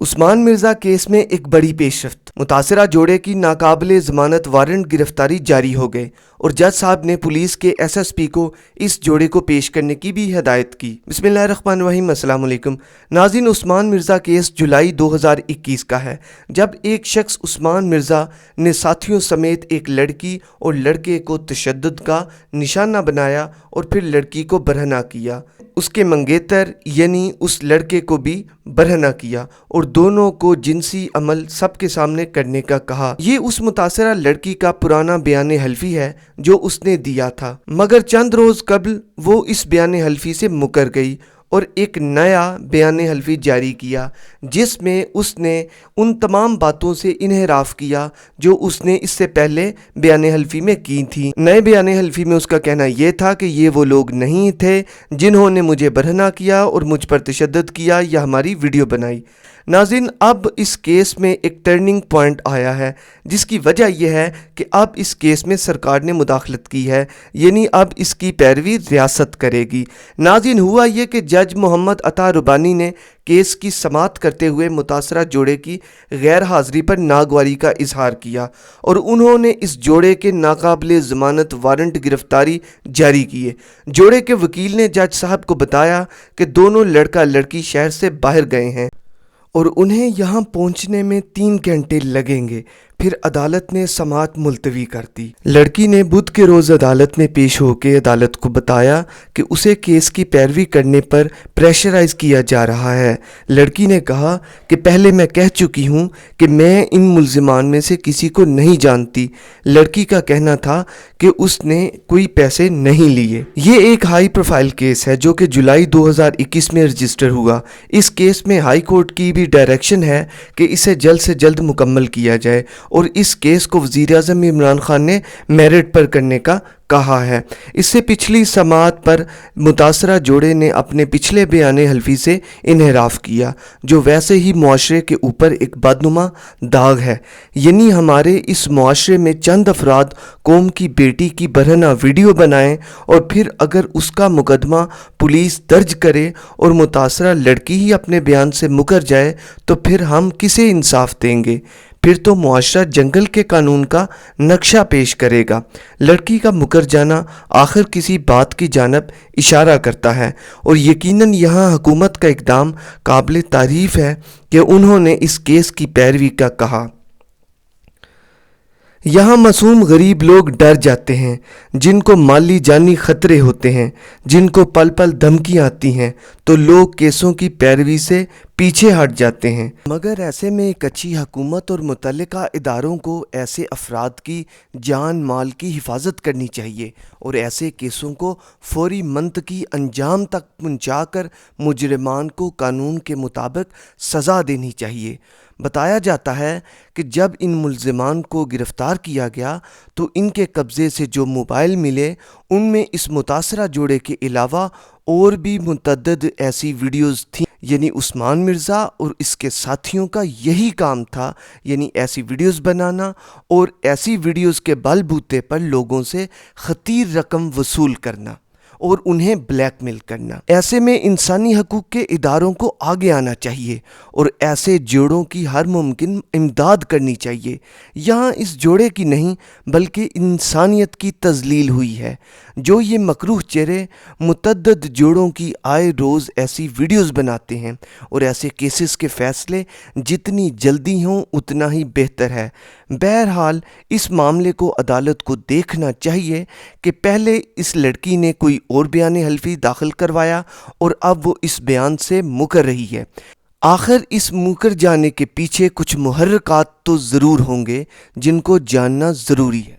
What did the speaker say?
عثمان Mirza case میں ایک بڑی پیشرفت، متاثرہ جوڑے کی ناقابل ضمانت وارنٹ گرفتاری جاری ہو گئے اور جج صاحب نے پولیس کے ایس ایس پی کو اس جوڑے کو پیش کرنے کی بھی ہدایت کی۔ بسم اللہ الرحمن الرحیم۔ السلام علیکم ناظرین، عثمان مرزا کیس جولائی 2021 کا ہے، جب ایک شخص عثمان مرزا نے ساتھیوں سمیت ایک لڑکی اور لڑکے کو تشدد کا نشانہ بنایا اور پھر لڑکی کو برہنہ کیا، اس کے منگیتر یعنی اس لڑکے کو بھی برہنہ کیا اور دونوں کو جنسی عمل سب کے سامنے کرنے کا کہا۔ یہ اس متاثرہ لڑکی کا پرانا بیان حلفی ہے جو اس نے دیا تھا، مگر چند روز قبل وہ اس بیان حلفی سے مکر گئی اور ایک نیا بیان حلفی جاری کیا جس میں اس نے ان تمام باتوں سے انحراف کیا جو اس نے اس سے پہلے بیان حلفی میں کی تھی۔ نئے بیان حلفی میں اس کا کہنا یہ تھا کہ یہ وہ لوگ نہیں تھے جنہوں نے مجھے برہنہ کیا اور مجھ پر تشدد کیا یا ہماری ویڈیو بنائی۔ ناظرین، اب اس کیس میں ایک ٹرننگ پوائنٹ آیا ہے جس کی وجہ یہ ہے کہ اب اس کیس میں سرکار نے مداخلت کی ہے، یعنی اب اس کی پیروی ریاست کرے گی۔ ناظرین، ہوا یہ کہ جج محمد عطا ربانی نے کیس کی سماعت کرتے ہوئے متاثرہ جوڑے کی غیر حاضری پر ناگواری کا اظہار کیا اور انہوں نے اس جوڑے کے ناقابل ضمانت وارنٹ گرفتاری جاری کیے۔ جوڑے کے وکیل نے جج صاحب کو بتایا کہ دونوں لڑکا لڑکی شہر سے باہر گئے ہیں اور انہیں یہاں پہنچنے میں 3 گھنٹے لگیں گے۔ پھر عدالت نے سماعت ملتوی کر دی۔ لڑکی نے بدھ کے روز عدالت میں پیش ہو کے عدالت کو بتایا کہ اسے کیس کی پیروی کرنے پر پریشرائز کیا جا رہا ہے۔ لڑکی نے کہا کہ پہلے میں کہہ چکی ہوں کہ میں ان ملزمان میں سے کسی کو نہیں جانتی۔ لڑکی کا کہنا تھا کہ اس نے کوئی پیسے نہیں لیے۔ یہ ایک ہائی پروفائل کیس ہے جو کہ جولائی 2021 میں رجسٹر ہوا۔ اس کیس میں ہائی کورٹ کی بھی ڈائریکشن ہے کہ اسے جلد سے جلد مکمل کیا جائے اور اس کیس کو وزیر اعظم عمران خان نے میرٹ پر کرنے کا کہا ہے۔ اس سے پچھلی سماعت پر متاثرہ جوڑے نے اپنے پچھلے بیان حلفی سے انحراف کیا جو ویسے ہی معاشرے کے اوپر ایک بدنما داغ ہے، یعنی ہمارے اس معاشرے میں چند افراد قوم کی بیٹی کی برہنہ ویڈیو بنائیں اور پھر اگر اس کا مقدمہ پولیس درج کرے اور متاثرہ لڑکی ہی اپنے بیان سے مکر جائے تو پھر ہم کسے انصاف دیں گے؟ پھر تو معاشرہ جنگل کے قانون کا نقشہ پیش کرے گا۔ لڑکی کا مکر جانا آخر کسی بات کی جانب اشارہ کرتا ہے اور یقیناً یہاں حکومت کا اقدام قابل تعریف ہے کہ انہوں نے اس کیس کی پیروی کا کہا۔ یہاں معصوم غریب لوگ ڈر جاتے ہیں، جن کو مالی جانی خطرے ہوتے ہیں، جن کو پل پل دھمکیاں آتی ہیں، تو لوگ کیسوں کی پیروی سے پیچھے ہٹ جاتے ہیں۔ مگر ایسے میں ایک اچھی حکومت اور متعلقہ اداروں کو ایسے افراد کی جان مال کی حفاظت کرنی چاہیے اور ایسے کیسوں کو فوری منطقی انجام تک پہنچا کر مجرمان کو قانون کے مطابق سزا دینی چاہیے۔ بتایا جاتا ہے کہ جب ان ملزمان کو گرفتار کیا گیا تو ان کے قبضے سے جو موبائل ملے ان میں اس متاثرہ جوڑے کے علاوہ اور بھی متعدد ایسی ویڈیوز تھیں، یعنی عثمان مرزا اور اس کے ساتھیوں کا یہی کام تھا، یعنی ایسی ویڈیوز بنانا اور ایسی ویڈیوز کے بل بوتے پر لوگوں سے خطیر رقم وصول کرنا اور انہیں بلیک میل کرنا۔ ایسے میں انسانی حقوق کے اداروں کو آگے آنا چاہیے اور ایسے جوڑوں کی ہر ممکن امداد کرنی چاہیے۔ یہاں اس جوڑے کی نہیں بلکہ انسانیت کی تذلیل ہوئی ہے۔ جو یہ مکروہ چہرے متعدد جوڑوں کی آئے روز ایسی ویڈیوز بناتے ہیں اور ایسے کیسز کے فیصلے جتنی جلدی ہوں اتنا ہی بہتر ہے۔ بہرحال اس معاملے کو عدالت کو دیکھنا چاہیے کہ پہلے اس لڑکی نے کوئی اور بیان حلفی داخل کروایا اور اب وہ اس بیان سے مکر رہی ہے۔ آخر اس مکر جانے کے پیچھے کچھ محرکات تو ضرور ہوں گے جن کو جاننا ضروری ہے۔